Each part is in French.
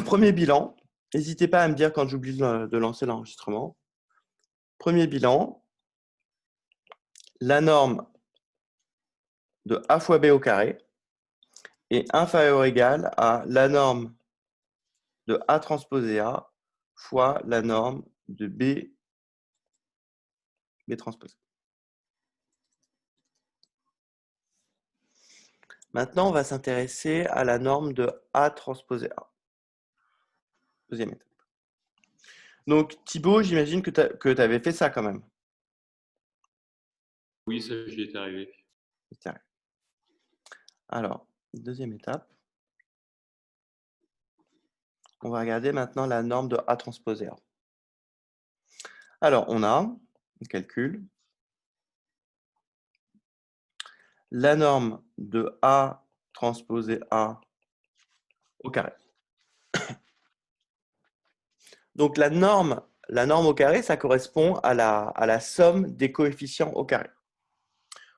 Premier bilan, n'hésitez pas à me dire quand j'oublie de lancer l'enregistrement. Premier bilan, la norme de a fois b au carré est inférieure ou égale à la norme de a transposé a fois la norme de b transposé. Maintenant, on va s'intéresser à la norme de a transposé a. Deuxième étape. Donc, Thibaut, j'imagine que tu avais fait ça quand même. Oui, ça, j'y étais arrivé. Alors, deuxième étape. On va regarder maintenant la norme de a transposé a. Alors, on calcule, la norme de a transposé a au carré. Donc, la norme au carré, ça correspond à la somme des coefficients au carré.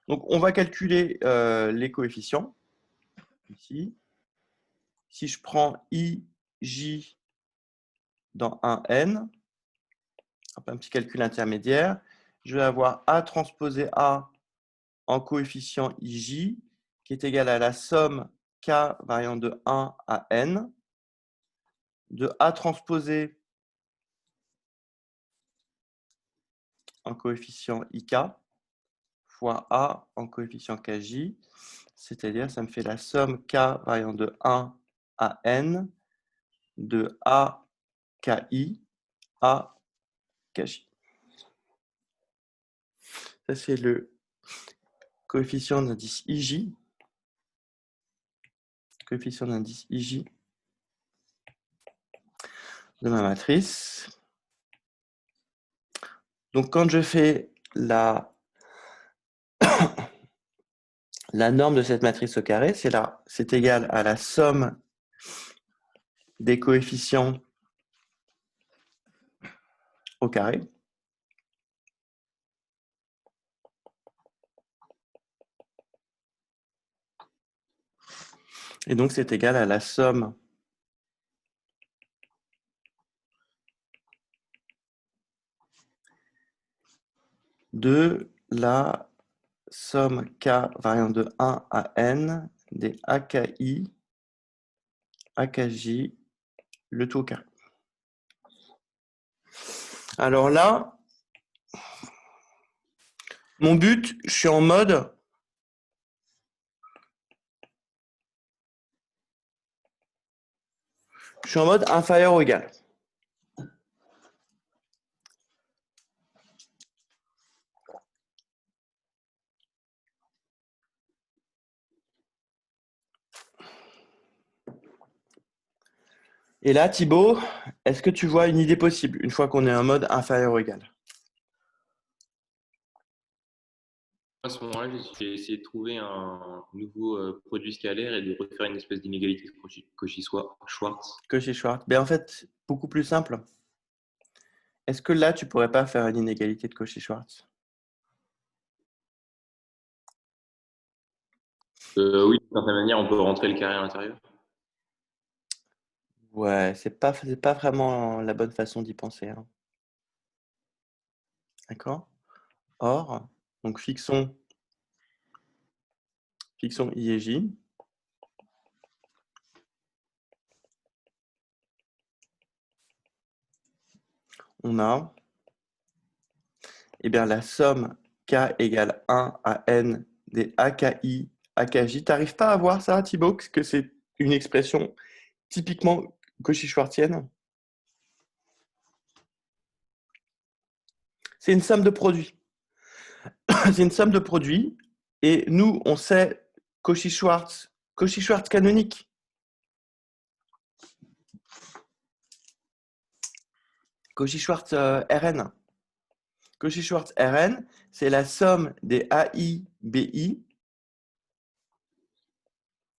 Donc, on va calculer les coefficients. Ici. Si je prends ij dans un n, un petit calcul intermédiaire, je vais avoir a transposé a en coefficient ij qui est égal à la somme k variant de 1 à n de a transposé en coefficient ik fois a en coefficient kj, c'est-à-dire ça me fait la somme k variant de 1 à n de a ki à kj. Ça, c'est le coefficient d'indice ij. Coefficient d'indice ij de ma matrice. Donc, quand je fais la norme de cette matrice au carré, c'est égal à la somme des coefficients au carré. Et donc, c'est égal à la somme de la somme k variant de 1 à n des AKI, AKJ, le tout au carré. Alors là, mon but, je suis en mode inférieur ou égal. Et là, Thibaut, est-ce que tu vois une idée possible une fois qu'on est en mode inférieur ou égal? À ce moment-là, j'ai essayé de trouver un nouveau produit scalaire et de refaire une espèce d'inégalité de Cauchy-Schwarz. Cauchy-Schwarz. Ben, en fait, beaucoup plus simple. Est-ce que là, tu pourrais pas faire une inégalité de Cauchy-Schwarz? Oui, d'une certaine manière, on peut rentrer le carré à l'intérieur. Ouais, c'est pas vraiment la bonne façon d'y penser, hein. D'accord? Or, donc fixons I et J. On a la somme k égale 1 à n des AKI, AKJ. Tu n'arrives pas à voir ça, Thibaut, que c'est une expression typiquement cauchy-schwarzienne? C'est une somme de produits. C'est une somme de produits. Et nous, on sait Cauchy-Schwarz canonique. Cauchy-Schwarz Rn. Cauchy-Schwarz Rn, c'est la somme des AI, BI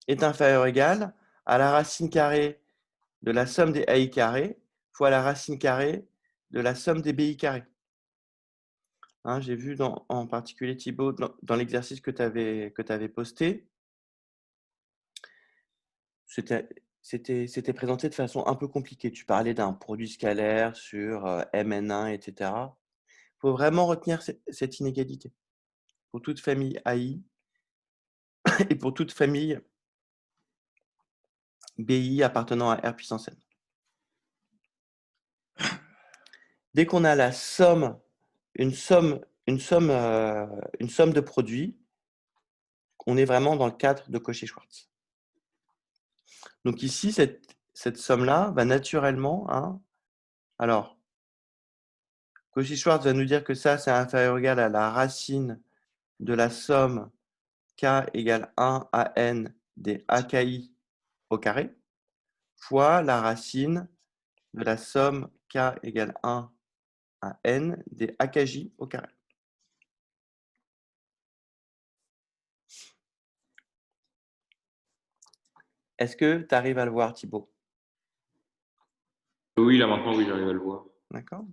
est inférieure ou égale à la racine carrée de la somme des AI carrés fois la racine carrée de la somme des BI carrés. Hein, j'ai vu en particulier Thibaut dans l'exercice que tu avais posté. c'était présenté de façon un peu compliquée. Tu parlais d'un produit scalaire sur Mn1, etc. Il faut vraiment retenir cette inégalité. Pour toute famille AI et pour toute famille BI appartenant à R puissance n. Dès qu'on a la somme, une somme de produits, on est vraiment dans le cadre de Cauchy-Schwarz. Donc ici, cette somme-là va naturellement, hein, alors, Cauchy-Schwarz va nous dire que ça, c'est inférieur ou égal à la racine de la somme k égale 1 à n des AKI au carré, fois la racine de la somme k égale 1 à n des AKJ au carré. Est-ce que tu arrives à le voir, Thibaut? Oui, là maintenant, oui, j'arrive à le voir. D'accord.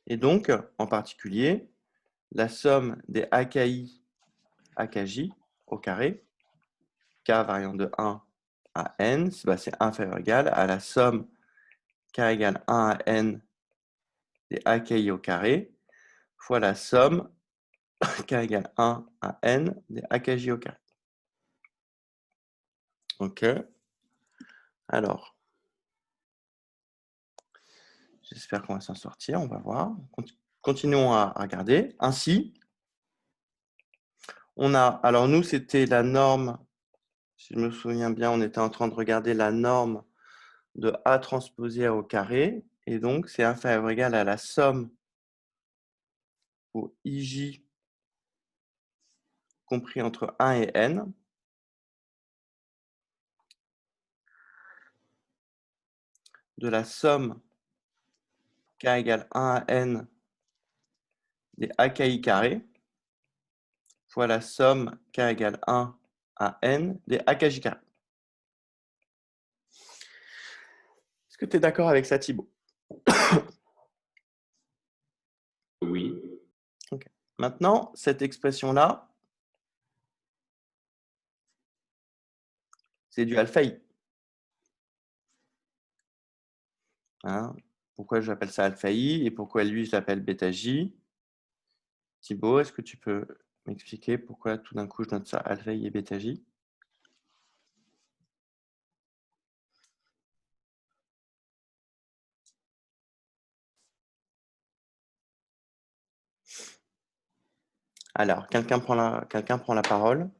Et donc, en particulier, la somme des AKI AKJ au carré, k variant de 1 à n, c'est inférieur ou égal à la somme k égale 1 à n des AKI au carré fois la somme k égale 1 à n des AKJ au carré. OK. Alors, j'espère qu'on va s'en sortir. On va voir. Continuons à regarder. Ainsi, on a, alors nous, c'était la norme, si je me souviens bien, on était en train de regarder la norme de A transposé A au carré. Et donc, c'est inférieur ou égal à la somme pour IJ compris entre 1 et n. De la somme k égale 1 à n des AKI carrés fois la somme k égale 1 à n des AKJ carrés. Est-ce que tu es d'accord avec ça, Thibaut? Oui. Okay. Maintenant, cette expression-là, c'est du alpha i. Hein? Pourquoi j'appelle ça alpha i et pourquoi lui, je l'appelle bêta j? Thibaut, est-ce que tu peux m'expliquer pourquoi tout d'un coup, je note ça alpha i et bêta j? Alors, quelqu'un prend la parole.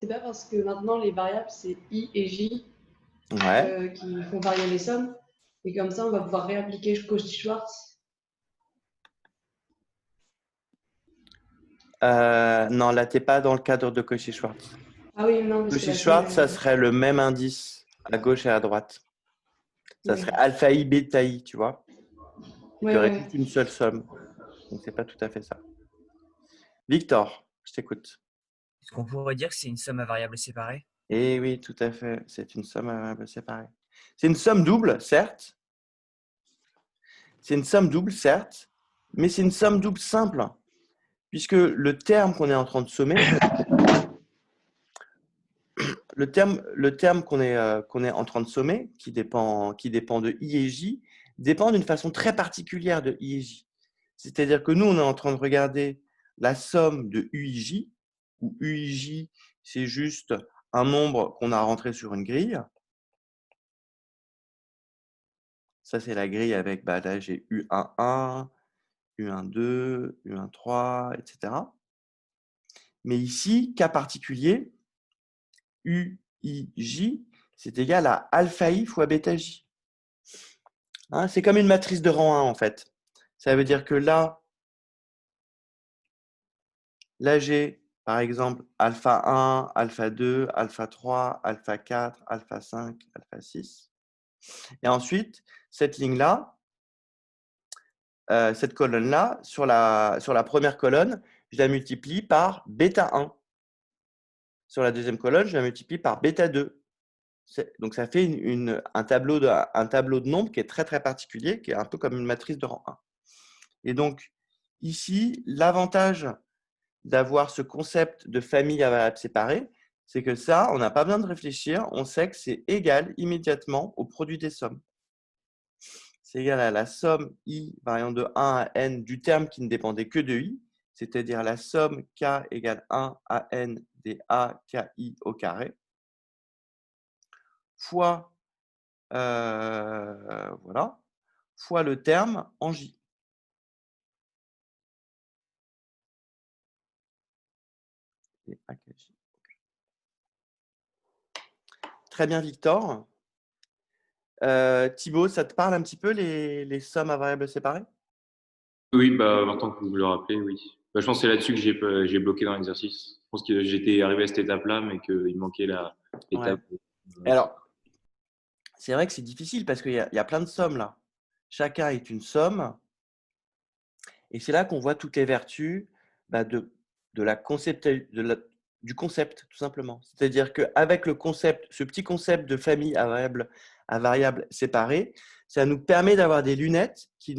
C'est pas parce que maintenant les variables c'est i et j Ouais. qui font varier les sommes. Et comme ça, on va pouvoir réappliquer Cauchy-Schwarz. Non, là, tu n'es pas dans le cadre de Cauchy-Schwarz. Ah oui, non, parce que là, Cauchy-Schwarz, ça serait le même indice à gauche et à droite. Ça ouais. serait alpha i, bêta i, tu vois. Il Ouais, te ouais. reste une seule somme. Donc, c'est pas tout à fait ça. Victor, je t'écoute. Est-ce qu'on pourrait dire que c'est une somme à variables séparées? Eh oui, tout à fait. C'est une somme à variables séparées. C'est une somme double, certes. C'est une somme double, certes. Mais c'est une somme double simple. Puisque le terme qu'on est en train de sommer, le terme qu'on est en train de sommer, qui dépend de I et J, dépend d'une façon très particulière de I et J. C'est-à-dire que nous, on est en train de regarder la somme de UIJ, où UIJ, c'est juste un nombre qu'on a rentré sur une grille. Ça, c'est la grille avec, là, j'ai U11, U12, U13, etc. Mais ici, cas particulier, UIJ, c'est égal à alpha i fois bêta j. Hein, c'est comme une matrice de rang 1, en fait. Ça veut dire que là j'ai, par exemple, alpha 1, alpha 2, alpha 3, alpha 4, alpha 5, alpha 6. Et ensuite, cette ligne-là, cette colonne-là, sur la première colonne, je la multiplie par bêta 1. Sur la deuxième colonne, je la multiplie par bêta 2. Donc, ça fait un tableau de nombres qui est très, très particulier, qui est un peu comme une matrice de rang 1. Et donc, ici, l'avantage d'avoir ce concept de famille à variables séparées, c'est que ça, on n'a pas besoin de réfléchir, on sait que c'est égal immédiatement au produit des sommes. C'est égal à la somme i variant de 1 à n du terme qui ne dépendait que de i, c'est-à-dire la somme k égale 1 à n des a ki au carré, fois, voilà, fois le terme en j. Et A, K, J. Très bien, Victor. Thibaut, ça te parle un petit peu les sommes à variables séparées? Oui, bah, maintenant que vous le rappelez, oui. Bah, je pense que c'est là-dessus que j'ai bloqué dans l'exercice. Je pense que j'étais arrivé à cette étape-là, mais qu'il manquait Ouais. l'étape. Et alors, c'est vrai que c'est difficile parce qu'il y a plein de sommes là. Chacun est une somme. Et c'est là qu'on voit toutes les vertus bah, du concept, tout simplement. C'est-à-dire qu'avec le concept, ce petit concept de famille à variables séparées, ça nous permet d'avoir des lunettes qui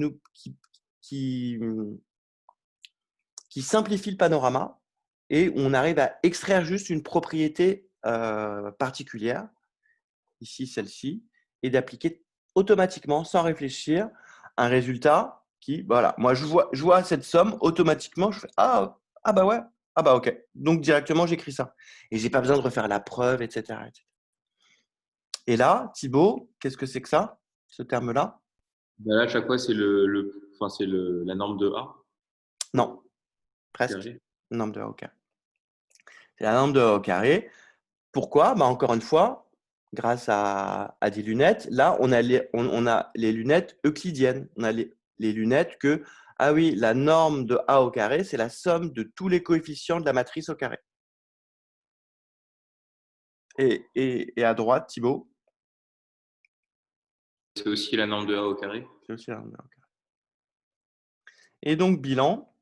simplifient le panorama et on arrive à extraire juste une propriété particulière, ici celle-ci, et d'appliquer automatiquement, sans réfléchir, un résultat qui, voilà, moi je vois cette somme, automatiquement, je fais ah bah ouais, ah bah ok. Donc directement, j'écris ça. Et j'ai pas besoin de refaire la preuve, etc. Et là, Thibaut, qu'est-ce que c'est que ça, ce terme-là? Bah, là, à chaque fois, c'est enfin, c'est la norme de A Non, presque. carré. Norme de A au carré. C'est la norme de A au carré. Pourquoi? Bah, encore une fois, grâce à des lunettes, là, on a les lunettes euclidiennes. On a les lunettes que, ah oui, la norme de A au carré, c'est la somme de tous les coefficients de la matrice au carré. Et à droite, Thibaut, C'est aussi la norme de A au carré. c'est aussi la norme de A au carré. Et donc, bilan,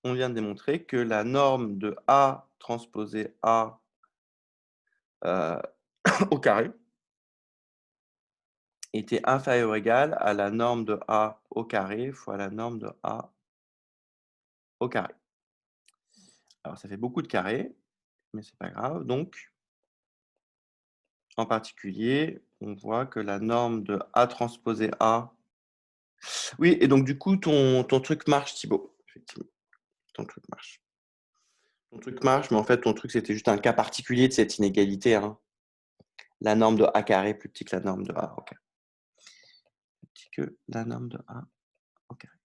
on vient de démontrer que la norme de A transposée A au carré était inférieure ou égale à la norme de A au carré fois la norme de A au carré. Alors, ça fait beaucoup de carrés, mais c'est pas grave. Donc, en particulier, on voit que la norme de A transposé A. Oui, et donc du coup, ton truc marche, Thibaut. Effectivement, ton truc marche. Ton truc marche, mais en fait, ton truc, c'était juste un cas particulier de cette inégalité, hein. La norme de A carré plus petit que la norme de A au carré. Plus petit que la norme de A au carré.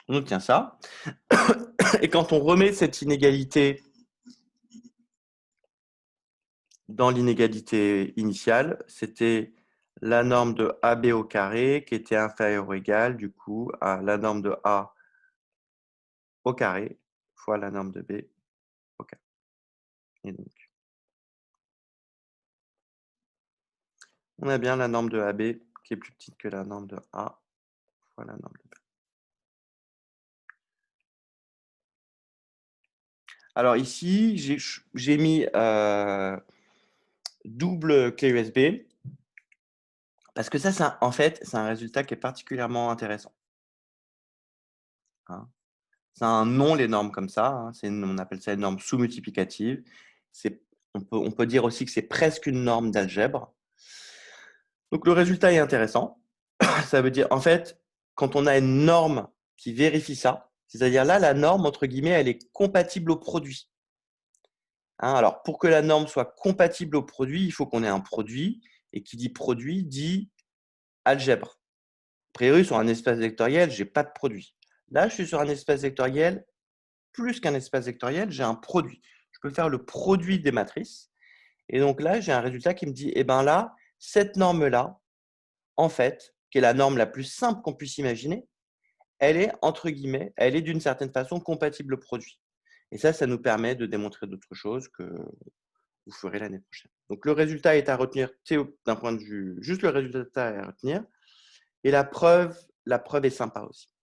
On obtient ça. Et quand on remet cette inégalité dans l'inégalité initiale, c'était la norme de AB au carré qui était inférieure ou égale du coup à la norme de A au carré fois la norme de B au carré. Et donc, on a bien la norme de AB qui est plus petite que la norme de A fois la norme de B. Alors ici, j'ai mis double clé USB parce que ça, en fait, c'est un résultat qui est particulièrement intéressant, hein. C'est un nom, les normes comme ça, hein. On appelle ça une norme sous-multiplicative. On peut dire aussi que c'est presque une norme d'algèbre. Donc le résultat est intéressant. Ça veut dire, en fait, quand on a une norme qui vérifie ça, c'est-à-dire là, la norme, entre guillemets, elle est compatible au produit, hein. Alors, pour que la norme soit compatible au produit, il faut qu'on ait un produit. Et qui dit produit dit algèbre. A priori, sur un espace vectoriel, je n'ai pas de produit. Là, je suis sur un espace vectoriel. Plus qu'un espace vectoriel, j'ai un produit. Je peux faire le produit des matrices. Et donc là, j'ai un résultat qui me dit, eh bien là, cette norme-là, en fait, qui est la norme la plus simple qu'on puisse imaginer, elle est, entre guillemets, elle est d'une certaine façon compatible au produit. Et ça nous permet de démontrer d'autres choses que vous ferez l'année prochaine. Donc le résultat est à retenir, d'un point de vue, juste le résultat est à retenir. Et la preuve est sympa aussi.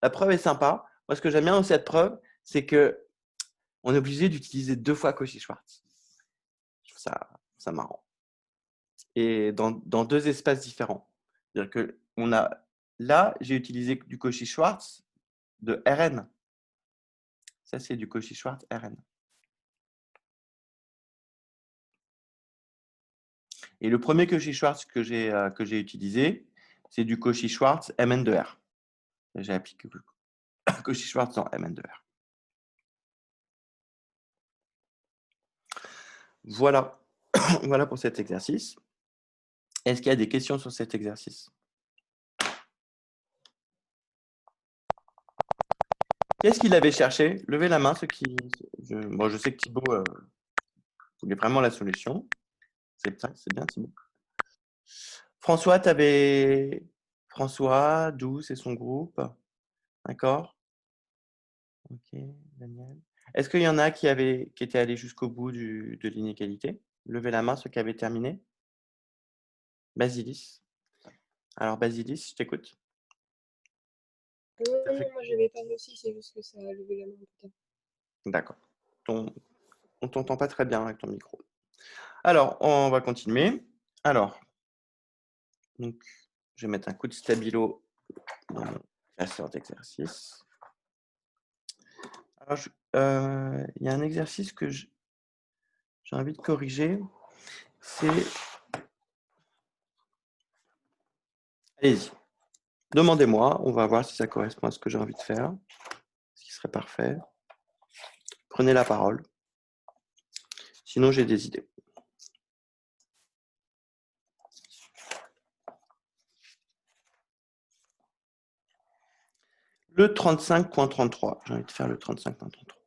La preuve est sympa. Moi, ce que j'aime bien dans cette preuve, c'est que on est obligé d'utiliser 2 fois Cauchy-Schwarz. Je trouve ça marrant. Et dans 2 espaces différents. C'est-à-dire que là, j'ai utilisé du Cauchy-Schwarz de Rn. Ça, c'est du Cauchy-Schwarz Rn. Et le premier Cauchy-Schwarz que j'ai utilisé, c'est du Cauchy-Schwarz Mn de R. J'ai appliqué Cauchy-Schwarz dans Mn de R. Voilà. Voilà pour cet exercice. Est-ce qu'il y a des questions sur cet exercice? Qu'est-ce qu'il avait cherché? Levez la main ceux qui... je sais que Thibaut voulait vraiment la solution. C'est bien Thibaut. François, François, Douce et son groupe. D'accord? Ok, Daniel. Est-ce qu'il y en a qui étaient allés jusqu'au bout de l'inégalité? Levez la main ceux qui avaient terminé. Basilis. Alors Basilis, je t'écoute. Non, moi je n'avais pas réussi, c'est juste que ça a levé la main putain. D'accord. On ne t'entend pas très bien avec ton micro. Alors, on va continuer. Alors, donc, je vais mettre un coup de stabilo dans mon classeur d'exercices. Alors, il y a un exercice que j'ai envie de corriger. C'est... Allez-y. Demandez-moi. On va voir si ça correspond à ce que j'ai envie de faire. Ce qui serait parfait. Prenez la parole. Sinon, j'ai des idées. Le 35.33. J'ai envie de faire le 35.33.